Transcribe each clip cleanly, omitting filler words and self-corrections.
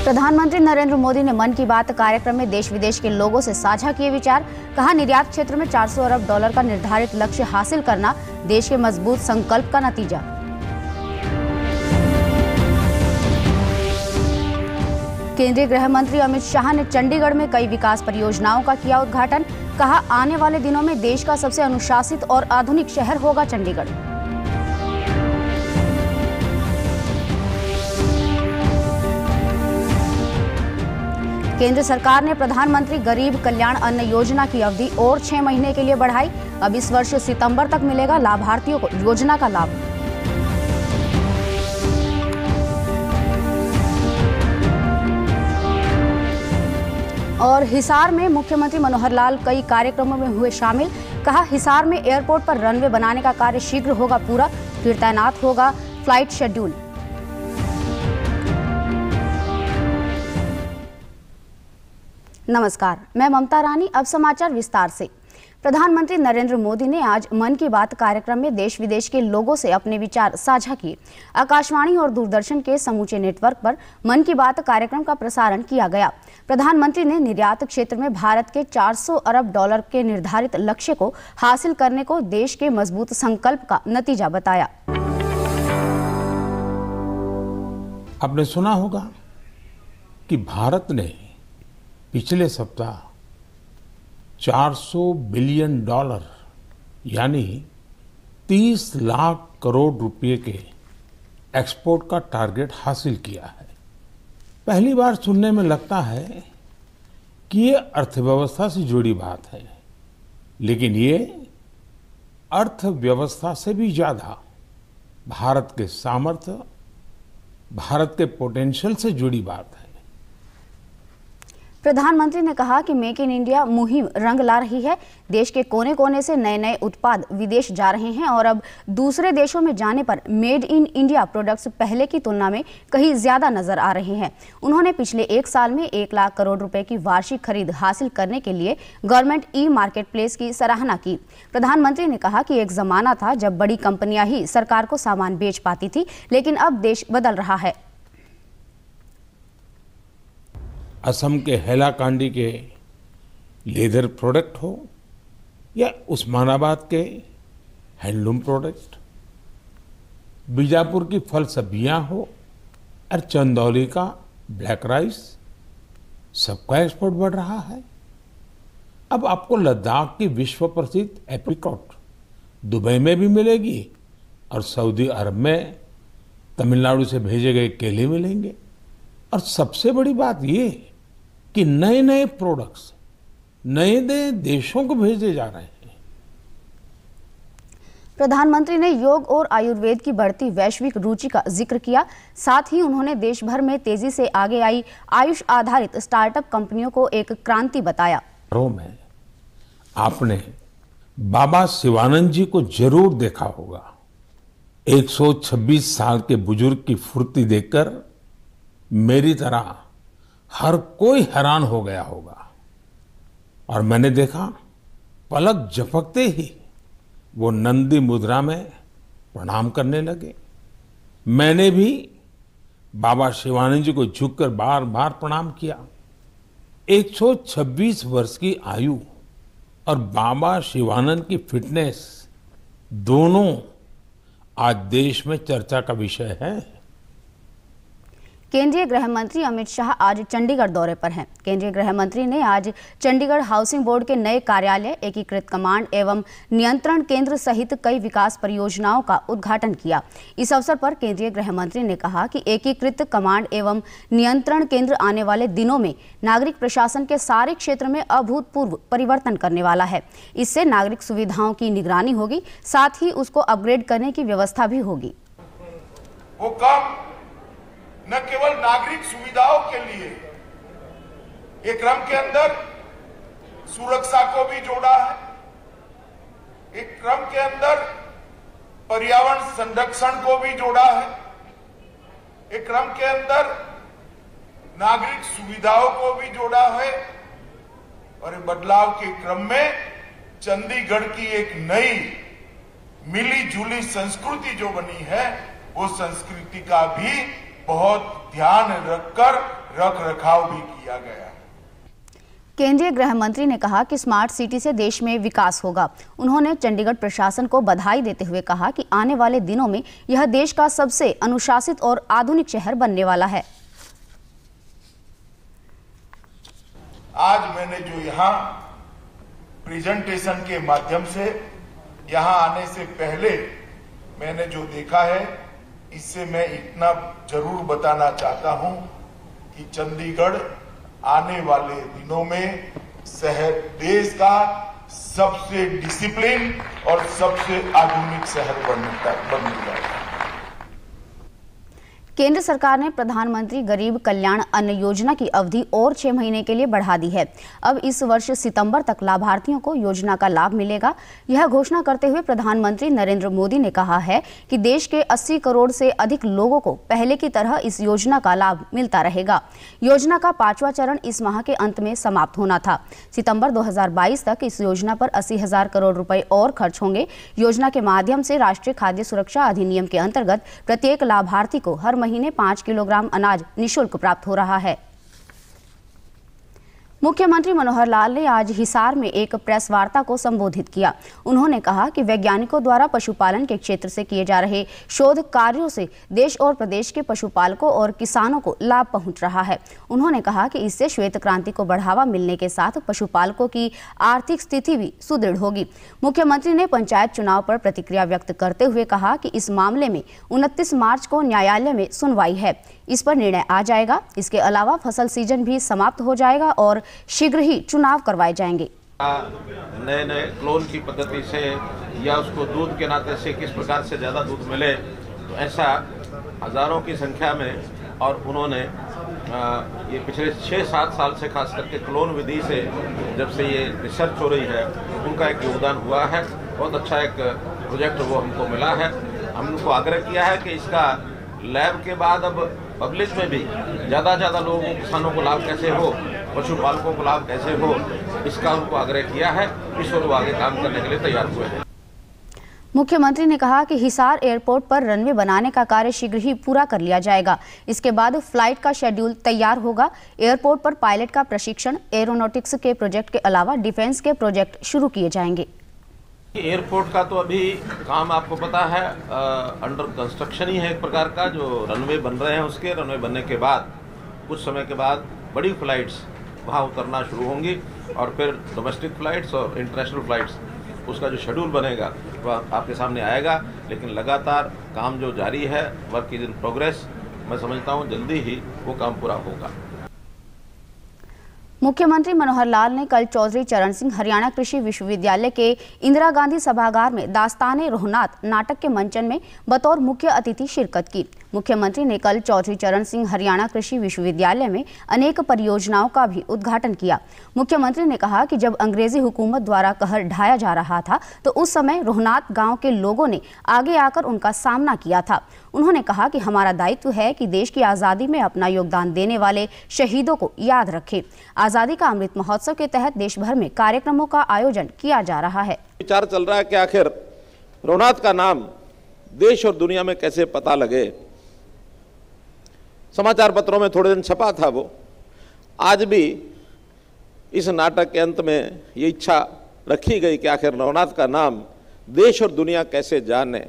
प्रधानमंत्री नरेंद्र मोदी ने मन की बात कार्यक्रम में देश विदेश के लोगों से साझा किए विचार। कहा, निर्यात क्षेत्र में 400 अरब डॉलर का निर्धारित लक्ष्य हासिल करना देश के मजबूत संकल्प का नतीजा। केंद्रीय गृह मंत्री अमित शाह ने चंडीगढ़ में कई विकास परियोजनाओं का किया उद्घाटन। कहा, आने वाले दिनों में देश का सबसे अनुशासित और आधुनिक शहर होगा चंडीगढ़। केंद्र सरकार ने प्रधानमंत्री गरीब कल्याण अन्न योजना की अवधि और 6 महीने के लिए बढ़ाई। अब इस वर्ष सितंबर तक मिलेगा लाभार्थियों को योजना का लाभ। और हिसार में मुख्यमंत्री मनोहर लाल कई कार्यक्रमों में हुए शामिल। कहा, हिसार में एयरपोर्ट पर रनवे बनाने का कार्य शीघ्र होगा पूरा, फिर तैनात होगा फ्लाइट शेड्यूल। नमस्कार, मैं ममता रानी। अब समाचार विस्तार से। प्रधानमंत्री नरेंद्र मोदी ने आज मन की बात कार्यक्रम में देश विदेश के लोगों से अपने विचार साझा किए। आकाशवाणी और दूरदर्शन के समूचे नेटवर्क पर मन की बात कार्यक्रम का प्रसारण किया गया। प्रधानमंत्री ने निर्यात क्षेत्र में भारत के 400 अरब डॉलर के निर्धारित लक्ष्य को हासिल करने को देश के मजबूत संकल्प का नतीजा बताया। आपने सुना होगा कि भारत ने पिछले सप्ताह 400 बिलियन डॉलर यानी 30 लाख करोड़ रुपए के एक्सपोर्ट का टारगेट हासिल किया है। पहली बार सुनने में लगता है कि ये अर्थव्यवस्था से जुड़ी बात है, लेकिन ये अर्थव्यवस्था से भी ज्यादा भारत के सामर्थ्य, भारत के पोटेंशियल से जुड़ी बात है। प्रधानमंत्री ने कहा कि मेक इन इंडिया मुहिम रंग ला रही है। देश के कोने कोने से नए नए उत्पाद विदेश जा रहे हैं और अब दूसरे देशों में जाने पर मेड इन इंडिया प्रोडक्ट्स पहले की तुलना में कहीं ज्यादा नजर आ रहे हैं। उन्होंने पिछले 1 साल में 1 लाख करोड़ रुपए की वार्षिक खरीद हासिल करने के लिए गवर्नमेंट ई मार्केट प्लेस की सराहना की। प्रधानमंत्री ने कहा कि एक जमाना था जब बड़ी कंपनियां ही सरकार को सामान बेच पाती थी, लेकिन अब देश बदल रहा है। असम के हैलाकांडी के लेदर प्रोडक्ट हो या उस्मानाबाद के हैंडलूम प्रोडक्ट, बीजापुर की फल सब्जियां हो और चंदौली का ब्लैक राइस, सबका एक्सपोर्ट बढ़ रहा है। अब आपको लद्दाख की विश्व प्रसिद्ध एप्रिकॉट दुबई में भी मिलेगी और सऊदी अरब में तमिलनाडु से भेजे गए केले मिलेंगे। और सबसे बड़ी बात ये कि नए नए प्रोडक्ट्स नए नए देशों को भेजे जा रहे हैं। प्रधानमंत्री ने योग और आयुर्वेद की बढ़ती वैश्विक रुचि का जिक्र किया। साथ ही उन्होंने देश भर में तेजी से आगे आई आयुष आधारित स्टार्टअप कंपनियों को एक क्रांति बताया। में आपने बाबा शिवानंद जी को जरूर देखा होगा। 126 साल के बुजुर्ग की फुर्ती देखकर मेरी तरह हर कोई हैरान हो गया होगा। और मैंने देखा, पलक झपकते ही वो नंदी मुद्रा में प्रणाम करने लगे। मैंने भी बाबा शिवानंद जी को झुककर बार बार प्रणाम किया। 126 वर्ष की आयु और बाबा शिवानंद की फिटनेस दोनों आज देश में चर्चा का विषय है। केंद्रीय गृह मंत्री अमित शाह आज चंडीगढ़ दौरे पर हैं। केंद्रीय गृह मंत्री ने आज चंडीगढ़ हाउसिंग बोर्ड के नए कार्यालय, एकीकृत कमांड एवं नियंत्रण केंद्र सहित कई विकास परियोजनाओं का उद्घाटन किया। इस अवसर पर केंद्रीय गृह मंत्री ने कहा कि एकीकृत कमांड एवं नियंत्रण केंद्र आने वाले दिनों में नागरिक प्रशासन के सारे क्षेत्र में अभूतपूर्व परिवर्तन करने वाला है। इससे नागरिक सुविधाओं की निगरानी होगी, साथ ही उसको अपग्रेड करने की व्यवस्था भी होगी। वो काम न केवल नागरिक सुविधाओं के लिए एक क्रम के अंदर सुरक्षा को भी जोड़ा है, एक क्रम के अंदर पर्यावरण संरक्षण को भी जोड़ा है, एक क्रम के अंदर नागरिक सुविधाओं को भी जोड़ा है। और बदलाव के क्रम में चंडीगढ़ की एक नई मिली जुली संस्कृति जो बनी है, वो संस्कृति का भी बहुत ध्यान रखकर रख रखाव भी किया गया है। केंद्रीय गृह मंत्री ने कहा कि स्मार्ट सिटी से देश में विकास होगा। उन्होंने चंडीगढ़ प्रशासन को बधाई देते हुए कहा कि आने वाले दिनों में यह देश का सबसे अनुशासित और आधुनिक शहर बनने वाला है। आज मैंने जो यहाँ प्रेजेंटेशन के माध्यम से यहाँ आने से पहले मैंने जो देखा है, इससे मैं इतना जरूर बताना चाहता हूं कि चंडीगढ़ आने वाले दिनों में शहर देश का सबसे डिसिप्लिन और सबसे आधुनिक शहर बनेगा। केंद्र सरकार ने प्रधानमंत्री गरीब कल्याण अन्न योजना की अवधि और 6 महीने के लिए बढ़ा दी है। अब इस वर्ष सितंबर तक लाभार्थियों को योजना का लाभ मिलेगा। यह घोषणा करते हुए प्रधानमंत्री नरेंद्र मोदी ने कहा है कि देश के 80 करोड़ से अधिक लोगों को पहले की तरह इस योजना का लाभ मिलता रहेगा। योजना का 5वां चरण इस माह के अंत में समाप्त होना था। सितंबर 2022 तक इस योजना पर 80,000 करोड़ रुपए और खर्च होंगे। योजना के माध्यम से राष्ट्रीय खाद्य सुरक्षा अधिनियम के अंतर्गत प्रत्येक लाभार्थी को हर महीने 5 किलोग्राम अनाज निःशुल्क प्राप्त हो रहा है। मुख्यमंत्री मनोहर लाल ने आज हिसार में एक प्रेस वार्ता को संबोधित किया। उन्होंने कहा कि वैज्ञानिकों द्वारा पशुपालन के क्षेत्र से किए जा रहे शोध कार्यों से देश और प्रदेश के पशुपालकों और किसानों को लाभ पहुंच रहा है। उन्होंने कहा कि इससे श्वेत क्रांति को बढ़ावा मिलने के साथ पशुपालकों की आर्थिक स्थिति भी सुदृढ़ होगी। मुख्यमंत्री ने पंचायत चुनाव पर प्रतिक्रिया व्यक्त करते हुए कहा कि इस मामले में 29 मार्च को न्यायालय में सुनवाई है। इस पर निर्णय आ जाएगा। इसके अलावा फसल सीजन भी समाप्त हो जाएगा और शीघ्र ही चुनाव करवाए जाएंगे। नए नए क्लोन की पद्धति से या उसको दूध के नाते से किस प्रकार से ज़्यादा दूध मिले, तो ऐसा हज़ारों की संख्या में। और उन्होंने ये पिछले 6-7 साल से खास करके क्लोन विधि से जब से ये रिसर्च हो रही है, उनका एक योगदान हुआ है। बहुत अच्छा एक प्रोजेक्ट वो हमको मिला है। हम उनको आग्रह किया है कि इसका लैब के बाद अब पब्लिक में भी ज़्यादा से ज़्यादा लोगों को, किसानों को लाभ कैसे हो, पशुपालकों को लाभ कैसे हो, इसका उनको आग्रह किया है। इस ओर वो आगे काम करने के लिए तैयार हुए हैं। मुख्यमंत्री ने कहा कि हिसार एयरपोर्ट पर रनवे बनाने का कार्य शीघ्र ही पूरा कर लिया जाएगा। इसके बाद फ्लाइट का शेड्यूल तैयार होगा। एयरपोर्ट पर पायलट का प्रशिक्षण, एरोनॉटिक्स के प्रोजेक्ट के अलावा डिफेंस के प्रोजेक्ट शुरू किए जाएंगे। एयरपोर्ट का तो अभी काम आपको पता है अंडर कंस्ट्रक्शन ही है एक प्रकार का। जो रनवे बन रहे हैं, उसके रनवे बनने के बाद कुछ समय के बाद बड़ी फ्लाइट्स वहाँ उतरना शुरू होंगी और फिर डोमेस्टिक फ्लाइट्स और इंटरनेशनल फ्लाइट्स, उसका जो शेड्यूल बनेगा वह आपके सामने आएगा। लेकिन लगातार काम जो जारी है, वर्क इज इन प्रोग्रेस। मैं समझता हूँ जल्दी ही वो काम पूरा होगा। मुख्यमंत्री मनोहर लाल ने कल चौधरी चरण सिंह हरियाणा कृषि विश्वविद्यालय के इंदिरा गांधी सभागार में दास्ताने रोहनात नाटक के मंचन में बतौर मुख्य अतिथि शिरकत की। मुख्यमंत्री ने कल चौधरी चरण सिंह हरियाणा कृषि विश्वविद्यालय में अनेक परियोजनाओं का भी उद्घाटन किया। मुख्यमंत्री ने कहा कि जब अंग्रेजी हुकूमत द्वारा कहर ढाया जा रहा था तो उस समय रोहनात गांव के लोगों ने आगे आकर उनका सामना किया था। उन्होंने कहा कि हमारा दायित्व है कि देश की आज़ादी में अपना योगदान देने वाले शहीदों को याद रखें। आज़ादी का अमृत महोत्सव के तहत देश भर में कार्यक्रमों का आयोजन किया जा रहा है। विचार चल रहा है कि आखिर रोहनात का नाम देश और दुनिया में कैसे पता लगे। समाचार पत्रों में थोड़े दिन छपा था वो। आज भी इस नाटक के अंत में ये इच्छा रखी गई कि आखिर रोहनात का नाम देश और दुनिया कैसे जाने।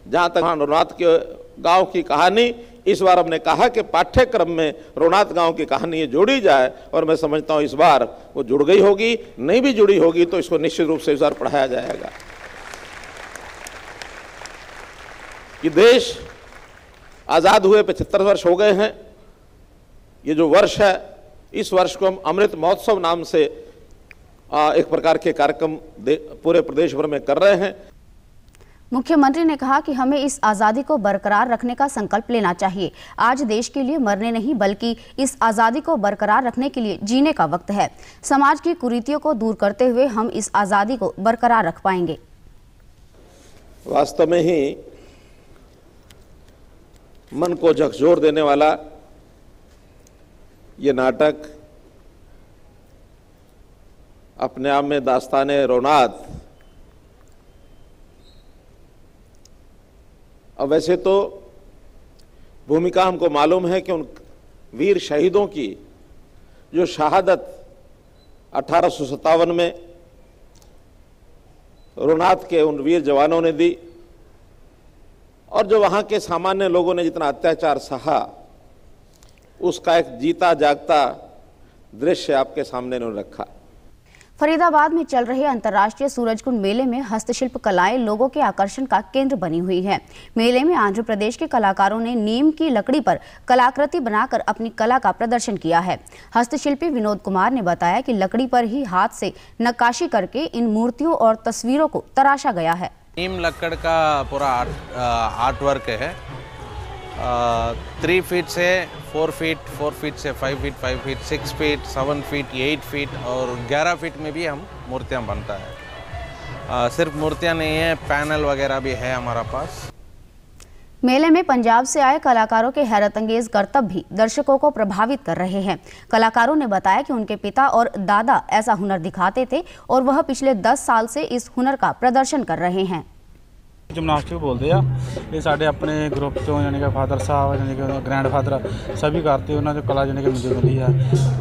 जहाँ तक रोहनात के गांव की कहानी, इस बार हमने कहा कि पाठ्यक्रम में रोहनात गांव की कहानी ये जोड़ी जाए, और मैं समझता हूँ इस बार वो जुड़ गई होगी। नहीं भी जुड़ी होगी तो इसको निश्चित रूप से इस बार पढ़ाया जाएगा कि देश आज़ाद हुए 75 वर्ष हो गए हैं। ये जो वर्ष है, इस वर्ष को हम अमृत महोत्सव नाम से एक प्रकार के कार्यक्रम पूरे प्रदेश भर में कर रहे हैं। मुख्यमंत्री ने कहा कि हमें इस आज़ादी को बरकरार रखने का संकल्प लेना चाहिए। आज देश के लिए मरने नहीं बल्कि इस आज़ादी को बरकरार रखने के लिए जीने का वक्त है। समाज की कुरीतियों को दूर करते हुए हम इस आज़ादी को बरकरार रख पाएंगे। वास्तव में ही मन को झकझोर देने वाला ये नाटक अपने आप में दास्ताने रोहनात। अब वैसे तो भूमिका हमको मालूम है कि वीर शहीदों की जो शहादत 1857 में रुनात के उन वीर जवानों ने दी और जो वहाँ के सामान्य लोगों ने जितना अत्याचार सहा, उसका एक जीता जागता दृश्य आपके सामने उन्होंने रखा। फरीदाबाद में चल रहे अंतर्राष्ट्रीय सूरजकुंड मेले में हस्तशिल्प कलाएं लोगों के आकर्षण का केंद्र बनी हुई है। मेले में आंध्र प्रदेश के कलाकारों ने नीम की लकड़ी पर कलाकृति बनाकर अपनी कला का प्रदर्शन किया है। हस्तशिल्पी विनोद कुमार ने बताया कि लकड़ी पर ही हाथ से नक्काशी करके इन मूर्तियों और तस्वीरों को तराशा गया है। नीम लकड़ का पूरा आर्ट वर्क है। 3 फीट से 4 फीट, 4 फीट से 5 feet, 5 feet, 6 feet, 7 feet, 8 feet और 11 फीट में भी हम मूर्तियां बनता है। सिर्फ मूर्तियां नहीं है, पैनल वगैरह भी है हमारा पास। मेले में पंजाब से आए कलाकारों के हैरतअंगेज करतब भी दर्शकों को प्रभावित कर रहे हैं। कलाकारों ने बताया कि उनके पिता और दादा ऐसा हुनर दिखाते थे और वह पिछले 10 साल से इस हुनर का प्रदर्शन कर रहे हैं। जिमनास्टिक बोलते हैं ये साढ़े अपने ग्रुप चो यानी कि फादर साहब यानी कि ग्रैंड फादर सभी करते उन्होंने जो कला यानी कि मुझे मिली है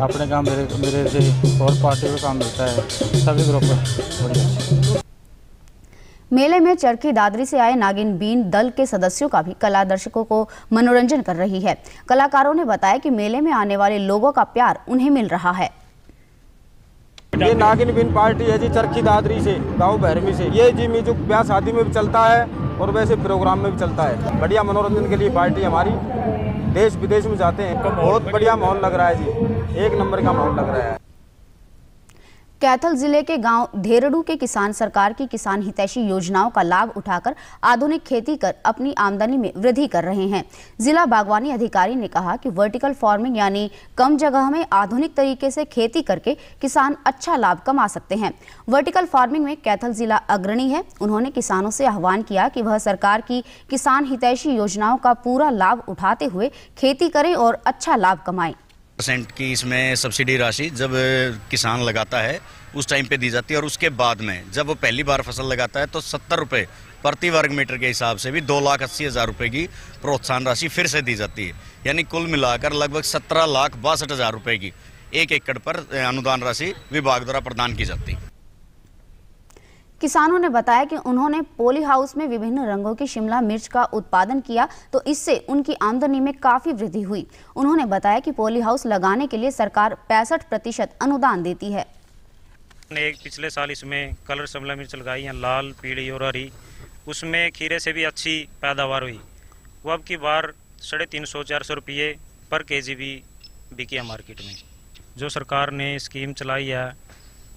अपने काम मेरे से और पार्टी को काम मिलता है, सभी ग्रुप बढ़िया। मेले में चरखी दादरी से आए नागिन बीन दल के सदस्यों का भी कला दर्शकों को मनोरंजन कर रही है। कलाकारों ने बताया कि मेले में आने वाले लोगों का प्यार उन्हें मिल रहा है। ये नागिन बीन पार्टी है जी चरखी दादरी से, गांव भैरमी से। ये जी म्यूजिक ब्याह शादी में भी चलता है और वैसे प्रोग्राम में भी चलता है। बढ़िया मनोरंजन के लिए पार्टी हमारी देश विदेश में जाते हैं। बहुत बढ़िया माहौल लग रहा है जी, एक नंबर का माहौल लग रहा है। कैथल जिले के गांव धेरड़ू के किसान सरकार की किसान हितैषी योजनाओं का लाभ उठाकर आधुनिक खेती कर अपनी आमदनी में वृद्धि कर रहे हैं। जिला बागवानी अधिकारी ने कहा कि वर्टिकल फार्मिंग यानी कम जगह में आधुनिक तरीके से खेती करके किसान अच्छा लाभ कमा सकते हैं। वर्टिकल फार्मिंग में कैथल जिला अग्रणी है। उन्होंने किसानों से आह्वान किया कि वह सरकार की किसान हितैषी योजनाओं का पूरा लाभ उठाते हुए खेती करें और अच्छा लाभ कमाएं। % की इसमें सब्सिडी राशि जब किसान लगाता है उस टाइम पे दी जाती है और उसके बाद में जब वो पहली बार फसल लगाता है तो 70 रुपये प्रति वर्ग मीटर के हिसाब से भी 2,80,000 रुपये की प्रोत्साहन राशि फिर से दी जाती है। यानी कुल मिलाकर लगभग 17,62,000 रुपये की 1 एकड़ पर अनुदान राशि विभाग द्वारा प्रदान की जाती है। किसानों ने बताया कि उन्होंने पोली हाउस में विभिन्न रंगों की शिमला मिर्च का उत्पादन किया तो इससे उनकी आमदनी में काफी वृद्धि हुई। उन्होंने बताया कि पोली हाउस लगाने के लिए सरकार 65% अनुदान देती है। एक पिछले साल इसमें कलर शिमला मिर्च लगाई है, लाल, पीली और हरी। उसमें खीरे से भी अच्छी पैदावार हुई। वो अब की बार 350-400 रुपये पर केजी भी बिकी है मार्केट में। जो सरकार ने स्कीम चलाई है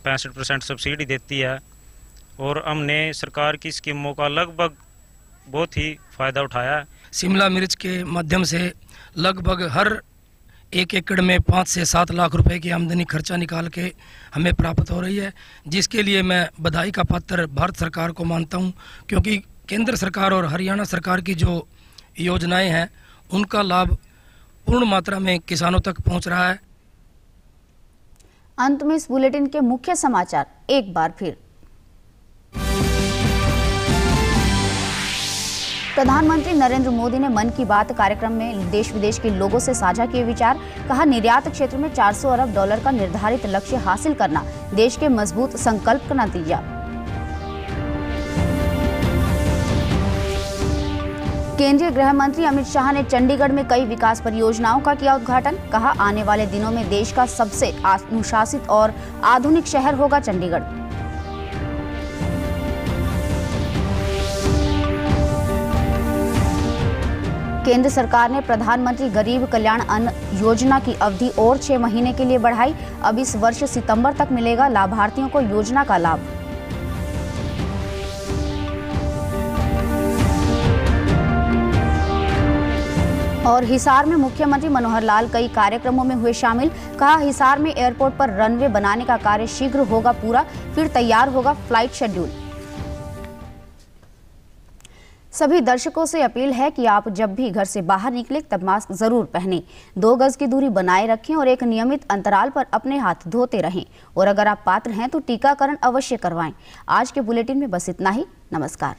65% सब्सिडी देती है और हमने सरकार की स्कीमों का लगभग बहुत ही फ़ायदा उठाया। शिमला मिर्च के माध्यम से लगभग हर 1 एकड़ में 5 से 7 लाख रुपए की आमदनी खर्चा निकाल के हमें प्राप्त हो रही है, जिसके लिए मैं बधाई का पात्र भारत सरकार को मानता हूं, क्योंकि केंद्र सरकार और हरियाणा सरकार की जो योजनाएं हैं उनका लाभ पूर्ण मात्रा में किसानों तक पहुंच रहा है। अंत में इस बुलेटिन के मुख्य समाचार एक बार फिर। प्रधानमंत्री नरेंद्र मोदी ने मन की बात कार्यक्रम में देश विदेश के लोगों से साझा किए विचार। कहा, निर्यात क्षेत्र में $400 अरब का निर्धारित लक्ष्य हासिल करना देश के मजबूत संकल्प का नतीजा। केंद्रीय गृह मंत्री अमित शाह ने चंडीगढ़ में कई विकास परियोजनाओं का किया उद्घाटन। कहा, आने वाले दिनों में देश का सबसे अनुशासित और आधुनिक शहर होगा चंडीगढ़। केंद्र सरकार ने प्रधानमंत्री गरीब कल्याण अन्न योजना की अवधि और 6 महीने के लिए बढ़ाई। अब इस वर्ष सितंबर तक मिलेगा लाभार्थियों को योजना का लाभ। और हिसार में मुख्यमंत्री मनोहर लाल कई कार्यक्रमों में हुए शामिल। कहा, हिसार में एयरपोर्ट पर रनवे बनाने का कार्य शीघ्र होगा पूरा, फिर तैयार होगा फ्लाइट शेड्यूल। सभी दर्शकों से अपील है कि आप जब भी घर से बाहर निकले तब मास्क जरूर पहनें, 2 गज की दूरी बनाए रखें और एक नियमित अंतराल पर अपने हाथ धोते रहें। और अगर आप पात्र हैं तो टीकाकरण अवश्य करवाएं। आज के बुलेटिन में बस इतना ही। नमस्कार।